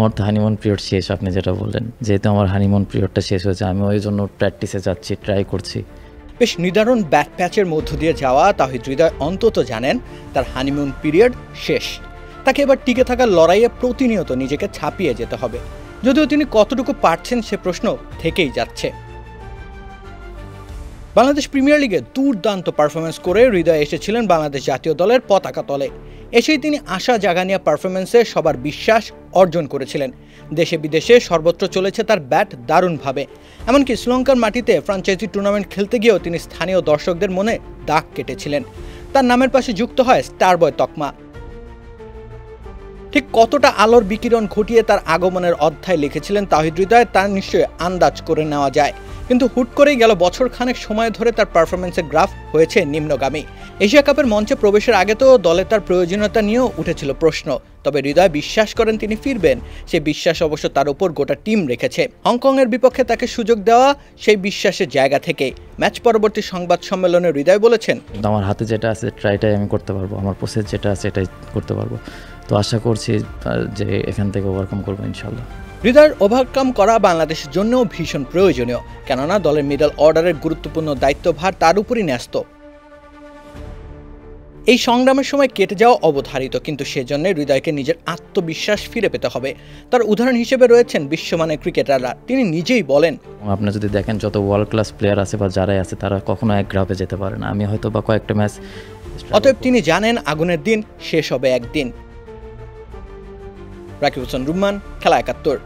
আমার তো honeymoon period শেষ, আপনি যেটা বললেন, যেহেতু আমার হানিমুন পিরিয়ডটা শেষ হয়েছে, আমি ওই জন্য প্র্যাকটিসে যাচ্ছি, ট্রাই করছি। বেশ নিদারুণ ব্যাট প্যাচের মধ্য দিয়ে যাওয়া তাহিদ হৃদয় অন্তত জানেন তার হানিমুন পিরিয়ড শেষ। তাকে এবার টিকে থাকার লড়াইয়ে প্রতিনিয়ত নিজেকে ছাপিয়ে যেতে হবে। যদিও তিনি কতটুকু পারছেন সে প্রশ্ন থেকেই যাচ্ছে। বাংলাদেশ প্রিমিয়ার লিগে দুর্দান্ত পারফরমেন্স করে হৃদয় এসেছিলেন বাংলাদেশ জাতীয় দলের পতাকা তলে। এসেই তিনি আশা জাগানিয়া পারফরমেন্সে সবার বিশ্বাস অর্জন করেছিলেন। দেশে বিদেশে সর্বত্র চলেছে তার ব্যাট দারুণভাবে। এমনকি শ্রীলঙ্কার মাটিতে ফ্রাঞ্চাইজি টুর্নামেন্ট খেলতে গিয়েও তিনি স্থানীয় দর্শকদের মনে দাগ কেটেছিলেন। তার নামের পাশে যুক্ত হয় স্টার বয় তকমা। ঠিক কতটা আলোর বিকিরণ ঘটিয়ে তার আগমনের অধ্যায় লিখেছিলেন তাহিদ হৃদয় তা নিশ্চয়ই আন্দাজ করে নেওয়া যায়। কিন্তু হুট করেই গেল বছর খানেক সময় ধরে তার পারফরমেন্সের গ্রাফ হয়েছে নিম্নগামী। এশিয়া কাপের মঞ্চে প্রবেশের আগে তো দলে তার প্রয়োজনীয়তা নিয়েও উঠেছিল প্রশ্ন। তবে হৃদয় বিশ্বাস করেন তিনি ফিরবেন। সেই বিশ্বাস অবশ্য তার উপর গোটা টিম রেখেছে। হংকংয়ের বিপক্ষে তাকে সুযোগ দেওয়া সেই বিশ্বাসের জায়গা থেকে। ম্যাচ পরবর্তী সংবাদ সম্মেলনে হৃদয় বলেছেন, আমার হাতে যেটা আছে ট্রাইটাই আমি করতে পারবো, আমার প্রসেস যেটা আছে এটাই করতে পারবো। তো আশা করছি যে এখান থেকে ওভারকাম করবো ইনশাল্লাহ। হৃদয়ের ওভারকাম করা বাংলাদেশের জন্যও ভীষণ প্রয়োজনীয়, কেননা দলের মিডল অর্ডারের গুরুত্বপূর্ণ দায়িত্বভার তার উপরই ন্যস্ত। এই সংগ্রামের সময় কেটে যাওয়া অবধারিত, কিন্তু সেজন্য হৃদয়কে নিজের আত্মবিশ্বাস ফিরে পেতে হবে। তার উদাহরণ হিসেবে রয়েছেন বিশ্বমানের ক্রিকেটাররা। তিনি নিজেই বলেন, আপনি যদি দেখেন যত ওয়ার্ল্ড ক্লাস প্লেয়ার আছে বা যারাই আছে তারা কখনো এক গ্রাফে যেতে পারে না। আমি হয়তো বা কয়েকটা ম্যাচ। অতএব তিনি জানেন আগুনের দিন শেষ হবে একদিন। রাকিব হোসেন রুম্মান, খেলা ৭১।